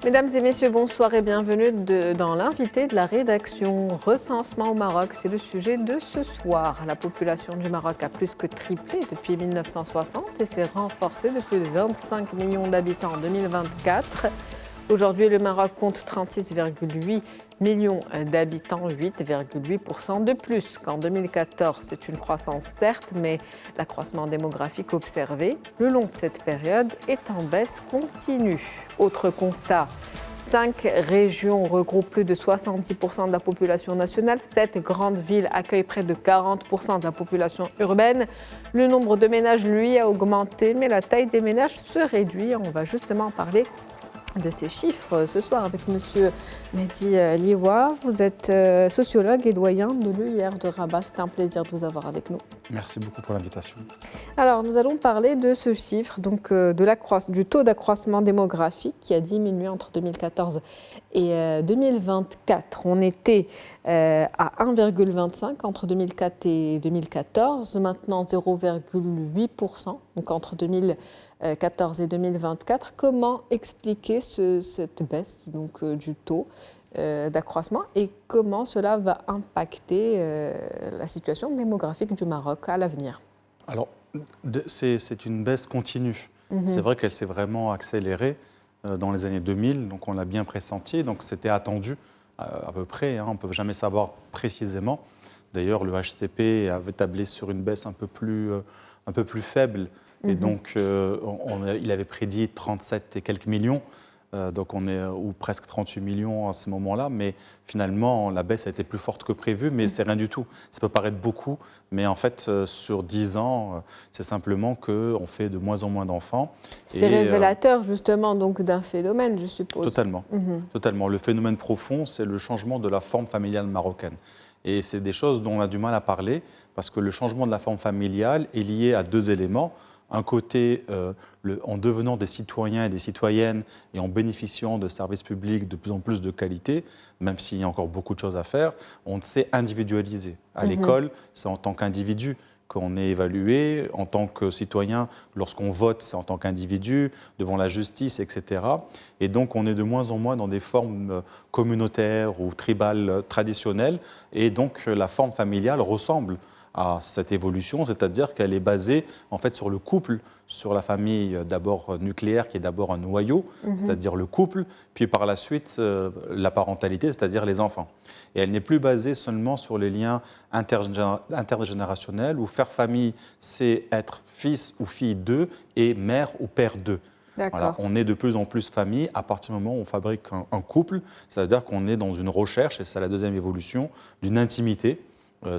Mesdames et messieurs, bonsoir et bienvenue dans l'invité de la rédaction. Recensement au Maroc, c'est le sujet de ce soir. La population du Maroc a plus que triplé depuis 1960 et s'est renforcée de plus de 25 millions d'habitants en 2024. Aujourd'hui, le Maroc compte 36,8 millions d'habitants, 8,8% de plus qu'en 2014. C'est une croissance certes, mais l'accroissement démographique observé le long de cette période est en baisse continue. Autre constat, 5 régions regroupent plus de 70% de la population nationale. 7 grandes villes accueillent près de 40% de la population urbaine. Le nombre de ménages, lui, a augmenté, mais la taille des ménages se réduit. On va justement en parler de ces chiffres ce soir avec Monsieur Mehdi Liwa. Vous êtes sociologue et doyen de l'UIR de Rabat. C'est un plaisir de vous avoir avec nous. Merci beaucoup pour l'invitation. Alors, nous allons parler de ce chiffre, donc du taux d'accroissement démographique qui a diminué entre 2014 et 2024. On était à 1,25 entre 2004 et 2014, maintenant 0,8%, donc entre 2014 et 2024. Comment expliquer cette baisse du taux d'accroissement et comment cela va impacter la situation démographique du Maroc à l'avenir? Alors, c'est une baisse continue. C'est vrai qu'elle s'est vraiment accélérée dans les années 2000, donc on l'a bien pressenti, donc c'était attendu à peu près, on ne peut jamais savoir précisément. D'ailleurs, le HCP avait tablé sur une baisse un peu plus faible, et donc il avait prédit 37 et quelques millions. Donc on est ou presque 38 millions à ce moment-là, mais finalement la baisse a été plus forte que prévu, mais c'est rien du tout. Ça peut paraître beaucoup, mais en fait sur 10 ans, c'est simplement qu'on fait de moins en moins d'enfants. C'est révélateur justement donc d'un phénomène, je suppose. Totalement, totalement. Le phénomène profond, c'est le changement de la forme familiale marocaine. Et c'est des choses dont on a du mal à parler, parce que le changement de la forme familiale est lié à deux éléments. Un côté, en devenant des citoyens et des citoyennes et en bénéficiant de services publics de plus en plus de qualité, même s'il y a encore beaucoup de choses à faire, on s'est individualisé. À l'école, c'est en tant qu'individu qu'on est évalué, en tant que citoyen, lorsqu'on vote, c'est en tant qu'individu, devant la justice, etc. Et donc, on est de moins en moins dans des formes communautaires ou tribales traditionnelles, et donc la forme familiale ressemble à cette évolution, c'est-à-dire qu'elle est basée en fait sur le couple, sur la famille d'abord nucléaire qui est d'abord un noyau, c'est-à-dire le couple, puis par la suite la parentalité, c'est-à-dire les enfants. Et elle n'est plus basée seulement sur les liens intergénérationnels où faire famille, c'est être fils ou fille d'eux et mère ou père d'eux. Voilà, on est de plus en plus famille à partir du moment où on fabrique un couple, c'est-à-dire qu'on est dans une recherche, et c'est la deuxième évolution, d'une intimité.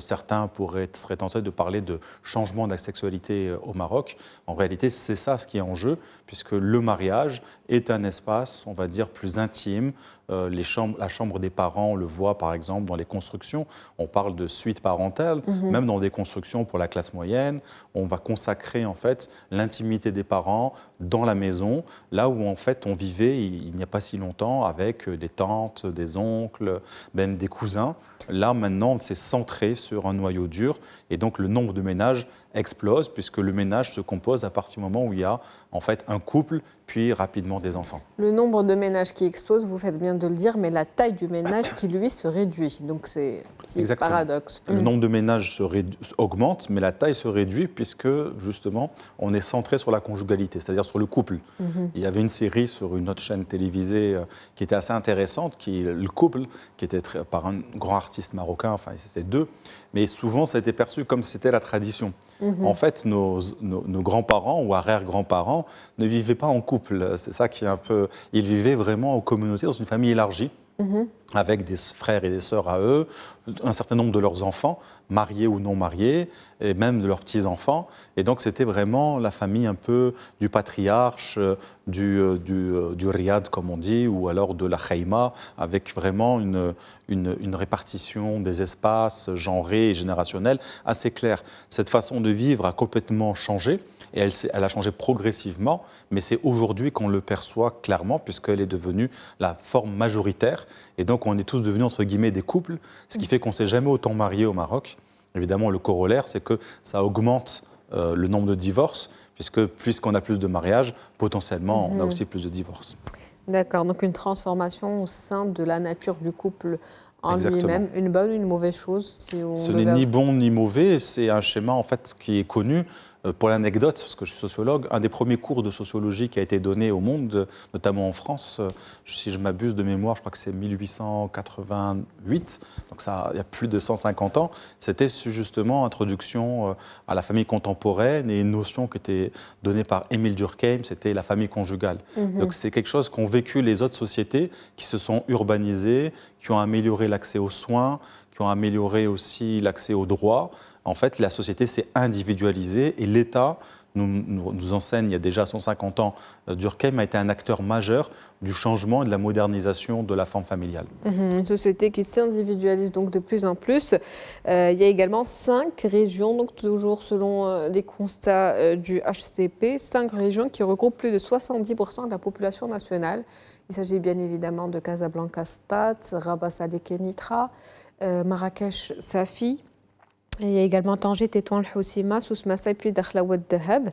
Certains seraient tentés de parler de changement de la sexualité au Maroc. En réalité, c'est ça ce qui est en jeu, puisque le mariage est un espace, on va dire, plus intime. La chambre des parents, on le voit par exemple dans les constructions, on parle de suite parentale, même dans des constructions pour la classe moyenne, on va consacrer en fait l'intimité des parents dans la maison, là où en fait on vivait il n'y a pas si longtemps avec des tantes, des oncles, même des cousins. Là maintenant, c'est centré sur un noyau dur et donc le nombre de ménages explose puisque le ménage se compose à partir du moment où il y a en fait un couple puis rapidement des enfants. Le nombre de ménages qui explose, vous faites bien de le dire, mais la taille du ménage qui lui se réduit. Donc c'est un petit paradoxe. Le nombre de ménages augmente, mais la taille se réduit puisque justement on est centré sur la conjugalité, c'est-à-dire sur le couple. Il y avait une série sur une autre chaîne télévisée qui était assez intéressante, qui est Le Couple, qui était par un grand artiste marocain, enfin c'était deux, mais souvent ça a été perçu comme c'était la tradition. En fait, nos grands-parents ou arrière-grands-parents ne vivaient pas en couple. C'est ça qui est un peu... Ils vivaient vraiment en communauté, dans une famille élargie, avec des frères et des sœurs à eux, un certain nombre de leurs enfants, mariés ou non mariés, et même de leurs petits-enfants. Et donc, c'était vraiment la famille un peu du patriarche, du riad, comme on dit, ou alors de la khaïma, avec vraiment une répartition des espaces genrés et générationnels assez claire. Cette façon de vivre a complètement changé. Et elle a changé progressivement, mais c'est aujourd'hui qu'on le perçoit clairement, puisqu'elle est devenue la forme majoritaire. Et donc, on est tous devenus, entre guillemets, des couples, ce qui fait qu'on ne s'est jamais autant marié au Maroc. Évidemment, le corollaire, c'est que ça augmente le nombre de divorces, puisqu'on a plus de mariages, potentiellement, on a aussi plus de divorces. D'accord, donc une transformation au sein de la nature du couple en Exactement. lui-même, une bonne ou une mauvaise chose si on Ce n'est devait... ni bon ni mauvais, c'est un schéma en fait qui est connu. Pour l'anecdote, parce que je suis sociologue, un des premiers cours de sociologie qui a été donné au monde, notamment en France, si je m'abuse de mémoire, je crois que c'est 1888, donc ça, il y a plus de 150 ans, c'était justement introduction à la famille contemporaine et une notion qui était donnée par Émile Durkheim, c'était la famille conjugale. Donc c'est quelque chose qu'ont vécu les autres sociétés qui se sont urbanisées, qui ont amélioré l'accès aux soins, qui ont amélioré aussi l'accès aux droits. En fait, la société s'est individualisée et l'État nous enseigne, il y a déjà 150 ans, Durkheim a été un acteur majeur du changement et de la modernisation de la forme familiale. Une société qui s'individualise donc de plus en plus. Il y a également 5 régions, donc toujours selon les constats du HCP, 5 régions qui regroupent plus de 70% de la population nationale. Il s'agit bien évidemment de Casablanca-Stade, Rabat-Salé-Kenitra, Marrakech-Safi. Il y a également Tanger, Tétouan, Hoceima, Souss-Massa et puis Dakhla Oued Dahab.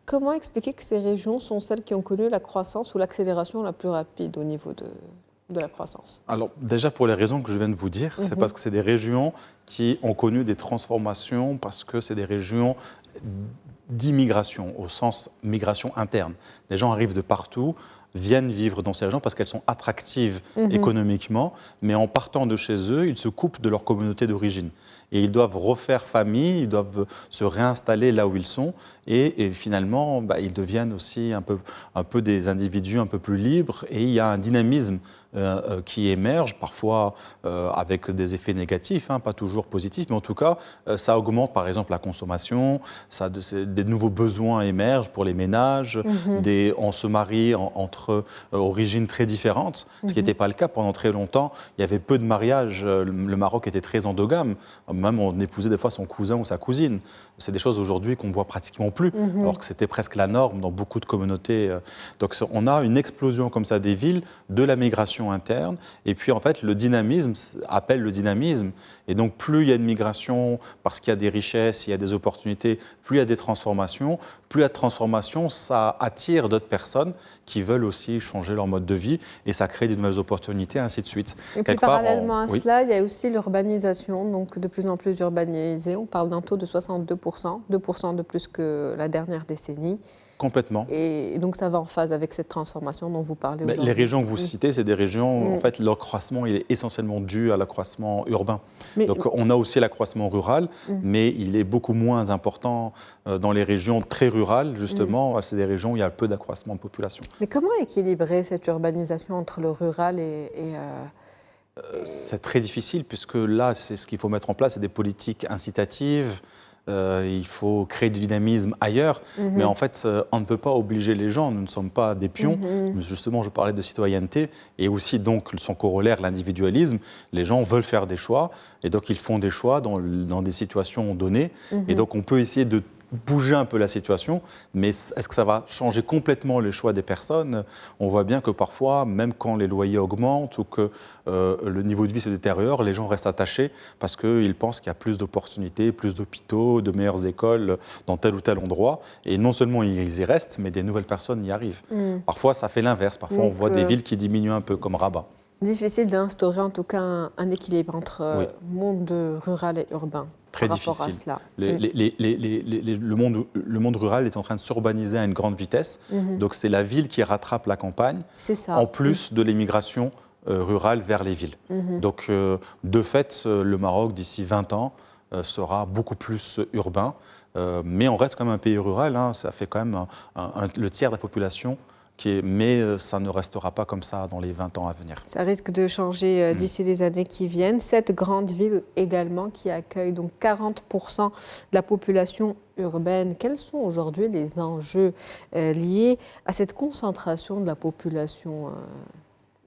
Comment expliquer que ces régions sont celles qui ont connu la croissance ou l'accélération la plus rapide au niveau de la croissance? Alors déjà pour les raisons que je viens de vous dire, c'est parce que c'est des régions qui ont connu des transformations, parce que c'est des régions d'immigration, au sens migration interne. Les gens arrivent de partout, viennent vivre dans ces régions parce qu'elles sont attractives économiquement, mais en partant de chez eux, ils se coupent de leur communauté d'origine. Et ils doivent refaire famille, ils doivent se réinstaller là où ils sont, et finalement, ils deviennent aussi un peu des individus un peu plus libres, et il y a un dynamisme qui émerge, parfois avec des effets négatifs, pas toujours positifs, mais en tout cas, ça augmente par exemple la consommation, des nouveaux besoins émergent pour les ménages, on se marie entre origines très différentes, ce qui n'était pas le cas pendant très longtemps. Il y avait peu de mariages, le Maroc était très endogame, même on épousait des fois son cousin ou sa cousine. C'est des choses aujourd'hui qu'on ne voit pratiquement plus, alors que c'était presque la norme dans beaucoup de communautés. Donc on a une explosion comme ça des villes, de la migration interne, et puis en fait le dynamisme appelle le dynamisme, et donc plus il y a une migration parce qu'il y a des richesses, il y a des opportunités, plus il y a des transformations, plus il y a de transformations, ça attire d'autres personnes qui veulent aussi changer leur mode de vie, et ça crée de nouvelles opportunités, ainsi de suite. Et puis parallèlement à cela, il y a aussi l'urbanisation, donc de plus en plus urbanisée. On parle d'un taux de 62%, 2% de plus que la dernière décennie. Complètement. Et donc ça va en phase avec cette transformation dont vous parlez aujourd'hui. Les régions que vous citez, c'est des régions, en fait, leur croissement il est essentiellement dû à l'accroissement urbain. Donc on a aussi l'accroissement rural, mais il est beaucoup moins important dans les régions très rurales, justement. C'est des régions où il y a peu d'accroissement de population. Mais comment équilibrer cette urbanisation entre le rural et c'est très difficile, puisque là, c'est ce qu'il faut mettre en place, c'est des politiques incitatives. Il faut créer du dynamisme ailleurs, mais en fait, on ne peut pas obliger les gens, nous ne sommes pas des pions. Justement, je parlais de citoyenneté, et aussi donc son corollaire, l'individualisme. Les gens veulent faire des choix, et donc ils font des choix dans des situations données, et donc on peut essayer de bouger un peu la situation, mais est-ce que ça va changer complètement les choix des personnes? On voit bien que parfois, même quand les loyers augmentent ou que le niveau de vie se détériore, les gens restent attachés parce qu'ils pensent qu'il y a plus d'opportunités, plus d'hôpitaux, de meilleures écoles dans tel ou tel endroit. Et non seulement ils y restent, mais des nouvelles personnes y arrivent. Parfois, ça fait l'inverse. Parfois, on voit des villes qui diminuent un peu, comme Rabat. Difficile d'instaurer en tout cas un équilibre entre monde rural et urbain. Très difficile. Le monde rural est en train de s'urbaniser à une grande vitesse. Donc c'est la ville qui rattrape la campagne, en plus de l'immigration rurale vers les villes. Donc de fait, le Maroc, d'ici 20 ans, sera beaucoup plus urbain. Mais on reste quand même un pays rural. Ça fait quand même le tiers de la population. Mais ça ne restera pas comme ça dans les 20 ans à venir. Ça risque de changer d'ici les années qui viennent. Cette grande ville également qui accueille donc 40% de la population urbaine. Quels sont aujourd'hui les enjeux liés à cette concentration de la population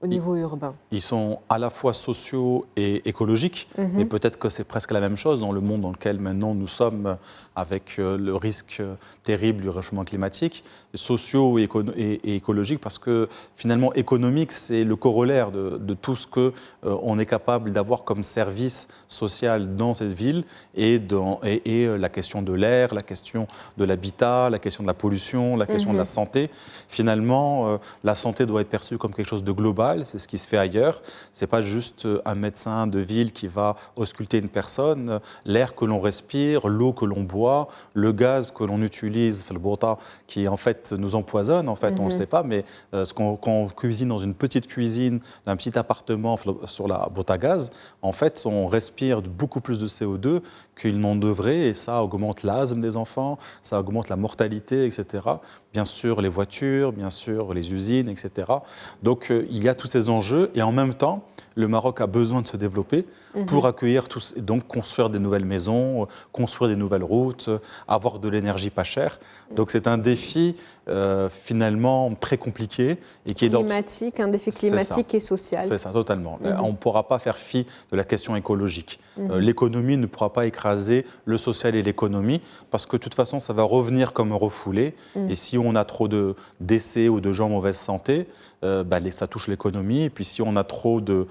au niveau urbain. Ils sont à la fois sociaux et écologiques, mais peut-être que c'est presque la même chose dans le monde dans lequel maintenant nous sommes avec le risque terrible du réchauffement climatique, sociaux et écologiques, parce que finalement économique, c'est le corollaire de tout ce qu'on est capable d'avoir comme service social dans cette ville et la question de l'air, la question de l'habitat, la question de la pollution, la question de la santé. Finalement, la santé doit être perçue comme quelque chose de global, c'est ce qui se fait ailleurs. Ce n'est pas juste un médecin de ville qui va ausculter une personne. L'air que l'on respire, l'eau que l'on boit, le gaz que l'on utilise, le bota, qui en fait nous empoisonne, en fait, on ne le sait pas, mais quand on cuisine dans une petite cuisine d'un petit appartement sur la boîte à gaz, en fait, on respire beaucoup plus de CO2 qu'il n'en devrait, et ça augmente l'asthme des enfants, ça augmente la mortalité, etc. Bien sûr, les voitures, bien sûr, les usines, etc. Donc, il y a tous ces enjeux, et en même temps, le Maroc a besoin de se développer pour accueillir tous, et donc construire des nouvelles maisons, construire des nouvelles routes, avoir de l'énergie pas chère. Donc c'est un défi finalement très compliqué et qui est climatique, un défi climatique et social. C'est ça, totalement. On ne pourra pas faire fi de la question écologique. L'économie ne pourra pas écraser le social et l'économie parce que de toute façon, ça va revenir comme un refoulé. Et si on a trop de décès ou de gens en mauvaise santé, ça touche l'économie. Et puis si on a trop de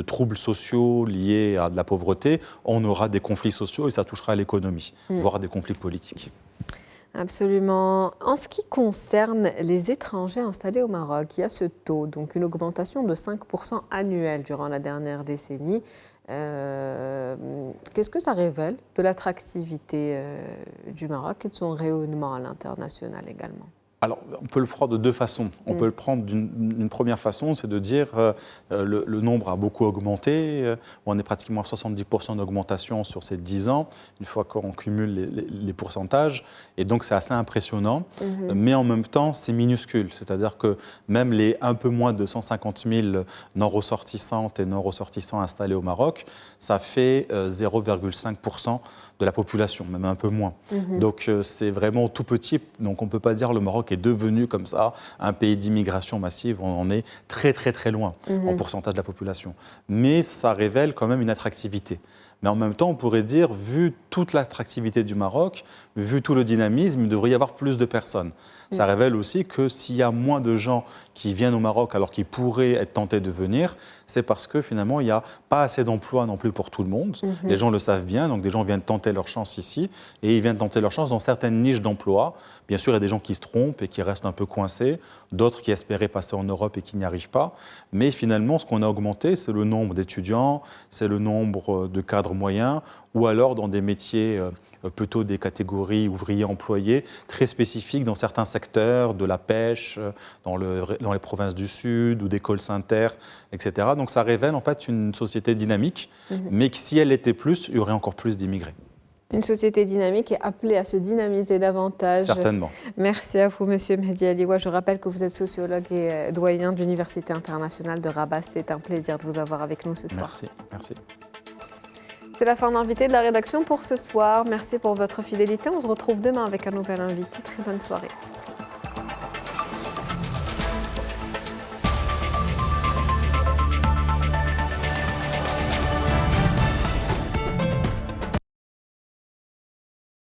troubles sociaux liés à de la pauvreté, on aura des conflits sociaux et ça touchera l'économie, voire des conflits politiques. Absolument. En ce qui concerne les étrangers installés au Maroc, il y a ce taux, donc une augmentation de 5% annuelle durant la dernière décennie. Qu'est-ce que ça révèle de l'attractivité du Maroc et de son rayonnement à l'international également ? Alors, on peut le prendre de deux façons. On peut le prendre d'une première façon, c'est de dire le nombre a beaucoup augmenté. On est pratiquement à 70% d'augmentation sur ces 10 ans, une fois qu'on cumule les pourcentages. Et donc, c'est assez impressionnant. Mais en même temps, c'est minuscule. C'est-à-dire que même les un peu moins de 150 000 non-ressortissantes et non-ressortissants installés au Maroc, ça fait 0,5% de la population, même un peu moins. Donc, c'est vraiment tout petit. Donc, on ne peut pas dire le Maroc est devenu comme ça un pays d'immigration massive. On en est très très très loin en pourcentage de la population. Mais ça révèle quand même une attractivité. Mais en même temps, on pourrait dire, vu toute l'attractivité du Maroc, vu tout le dynamisme, il devrait y avoir plus de personnes. Ça révèle aussi que s'il y a moins de gens qui viennent au Maroc alors qu'ils pourraient être tentés de venir, c'est parce que finalement, il n'y a pas assez d'emplois non plus pour tout le monde. Les gens le savent bien, donc des gens viennent tenter leur chance ici et ils viennent tenter leur chance dans certaines niches d'emploi. Bien sûr, il y a des gens qui se trompent et qui restent un peu coincés, d'autres qui espéraient passer en Europe et qui n'y arrivent pas. Mais finalement, ce qu'on a augmenté, c'est le nombre d'étudiants, c'est le nombre de cadres moyens ou alors dans des métiers plutôt des catégories ouvriers employés très spécifiques dans certains secteurs, de la pêche, dans les provinces du Sud ou des call centers, etc. Donc ça révèle en fait une société dynamique, mais que si elle était plus, il y aurait encore plus d'immigrés. Une société dynamique est appelée à se dynamiser davantage. Certainement. Merci à vous, Monsieur Mehdi Aliwa. Je rappelle que vous êtes sociologue et doyen de l'Université internationale de Rabat. C'était un plaisir de vous avoir avec nous ce soir. Merci, merci. C'est la fin d'invité de la rédaction pour ce soir. Merci pour votre fidélité. On se retrouve demain avec un nouvel invité. Très bonne soirée.